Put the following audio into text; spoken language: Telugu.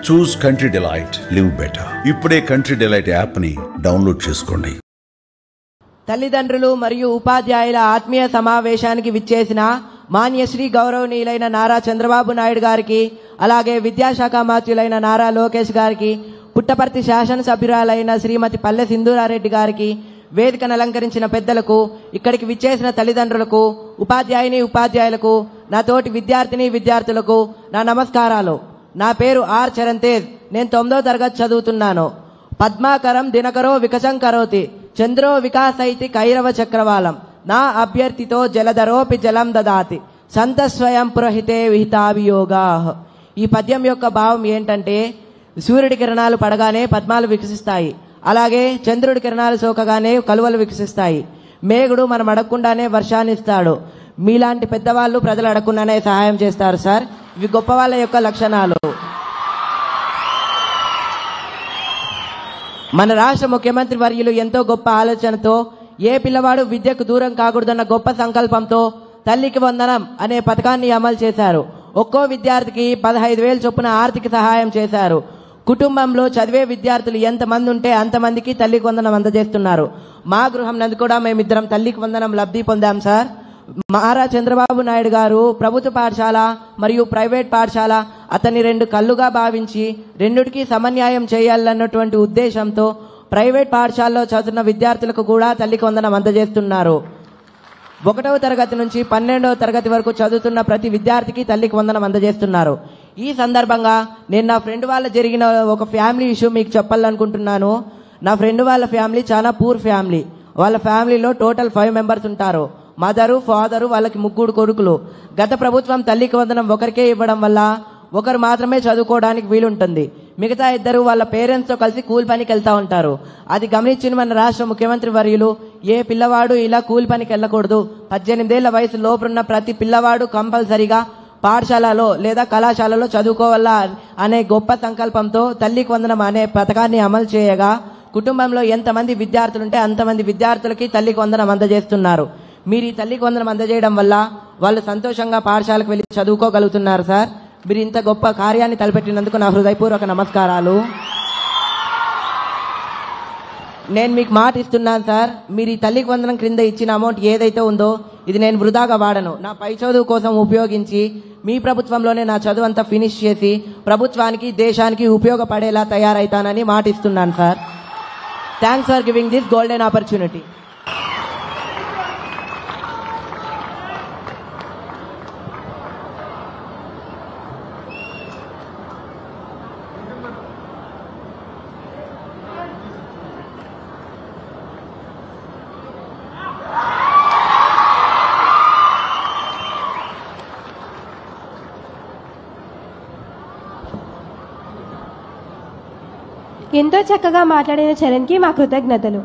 చూస్ కంట్రీ డిలైట్, లివ్ బెటర్. ఇప్పుడే కంట్రీ డిలైట్ యాప్ ని డౌన్లోడ్ చేసుకోండి. తల్లిదండ్రులు మరియు ఉపాధ్యాయుల ఆత్మీయ సమావేశానికి విచ్చేసిన మాన్యశ్రీ గౌరవనీయులైన నారా చంద్రబాబు నాయుడు గారికి, అలాగే విద్యాశాఖ మంత్రులైన నారా లోకేష్ గారికి, పుట్టపర్తి శాసనసభ్యురాలైన శ్రీమతి పల్లె సింధూరారెడ్డి గారికి, వేదికను అలంకరించిన పెద్దలకు, ఇక్కడికి విచ్చేసిన తల్లిదండ్రులకు, ఉపాధ్యాయులకు, నా తోటి విద్యార్థులకు నా నమస్కారాలు. నా పేరు ఆర్ చరణ్ తేజ్. నేను 9వ తరగతి చదువుతున్నాను. పద్మాకరం దినకరో వికసం కరోతి, చంద్రో వికాసైతి కైరవ చక్రవాలం, నా అభ్యర్థితో జలధరోపి జలం దదాతి, సంత స్వయం పురోహితే విహితాభియోగా. ఈ పద్యం యొక్క భావం ఏంటంటే, సూర్యుడి కిరణాలు పడగానే పద్మాలు వికసిస్తాయి, అలాగే చంద్రుడి కిరణాలు సోకగానే కలువలు వికసిస్తాయి. మేఘుడు మనం అడగకుండానే వర్షాన్ని ఇస్తాడు. మీలాంటి పెద్దవాళ్ళు ప్రజలు అడగకుండానే సహాయం చేస్తారు సార్. ఇవి గొప్ప వాళ్ళ యొక్క లక్షణాలు. మన రాష్ట్ర ముఖ్యమంత్రి వర్యులు ఎంతో గొప్ప ఆలోచనతో, ఏ పిల్లవాడు విద్యకు దూరం కాకూడదన్న గొప్ప సంకల్పంతో తల్లికి వందనం అనే పథకాన్ని అమలు చేశారు. ఒక్కో విద్యార్థికి 15,000 చొప్పున ఆర్థిక సహాయం చేశారు. కుటుంబంలో చదివే విద్యార్థులు ఎంతమంది ఉంటే అంతమందికి తల్లికి వందనం అందజేస్తున్నారు. మా గృహం నందు కూడా మేమిద్దరం తల్లికి వందనం లబ్ధి పొందాం సార్. నారా చంద్రబాబు నాయుడు గారు ప్రభుత్వ పాఠశాల మరియు ప్రైవేట్ పాఠశాల అతని 2 కళ్ళుగా భావించి రెండిటికి సమన్యాయం చేయాలన్నటువంటి ఉద్దేశంతో ప్రైవేట్ పాఠశాలలో చదువుతున్న విద్యార్థులకు కూడా తల్లికి వందనం అందజేస్తున్నారు. 1వ తరగతి నుంచి 12వ తరగతి వరకు చదువుతున్న ప్రతి విద్యార్థికి తల్లికి వందనం అందజేస్తున్నారు. ఈ సందర్భంగా నేను నా ఫ్రెండ్ వాళ్ళ జరిగిన ఒక ఫ్యామిలీ ఇష్యూ మీకు చెప్పాలనుకుంటున్నాను. నా ఫ్రెండ్ వాళ్ళ ఫ్యామిలీ చాలా పూర్ ఫ్యామిలీ. వాళ్ళ ఫ్యామిలీలో టోటల్ 5 మెంబర్స్ ఉంటారు. మదరు, ఫాదరు, వాళ్ళకి 3 కొడుకులు. గత ప్రభుత్వం తల్లికి వందనం ఒకరికే ఇవ్వడం వల్ల ఒకరు మాత్రమే చదువుకోవడానికి వీలుంటుంది. మిగతా 2 వాళ్ళ పేరెంట్స్ తో కలిసి కూలి పనికి వెళ్తా ఉంటారు. అది గమనించిన మన రాష్ట్ర ముఖ్యమంత్రి వర్యులు, ఏ పిల్లవాడు ఇలా కూలి పనికి వెళ్ళకూడదు, 18 ఏళ్ల వయసు లోపున్న ప్రతి పిల్లవాడు కంపల్సరిగా పాఠశాలలో లేదా కళాశాలలో చదువుకోవాలా అనే గొప్ప సంకల్పంతో తల్లికి వందనం అనే పథకాన్ని అమలు చేయగా, కుటుంబంలో ఎంతమంది విద్యార్థులుంటే అంతమంది విద్యార్థులకి తల్లికి వందనం అందజేస్తున్నారు. మీరు ఈ తల్లికి వందనం అందజేయడం వల్ల వాళ్ళు సంతోషంగా పాఠశాలకు వెళ్లి చదువుకోగలుగుతున్నారు సార్. మీరు ఇంత గొప్ప కార్యాన్ని తలపెట్టినందుకు నా హృదయపూర్వక నమస్కారాలు. నేను మీకు మాట ఇస్తున్నాను సార్, మీరు ఈ తల్లికి వందనం క్రింద ఇచ్చిన అమౌంట్ ఏదైతే ఉందో ఇది నేను వృధాగా వాడను. నా పై చదువు కోసం ఉపయోగించి మీ ప్రభుత్వంలోనే నా చదువు అంతా ఫినిష్ చేసి ప్రభుత్వానికి, దేశానికి ఉపయోగపడేలా తయారైతానని మాట ఇస్తున్నాను sir. Thanks for giving this golden opportunity. ఎంతో చక్కగా మాట్లాడిన చరణ్కి మా కృతజ్ఞతలు.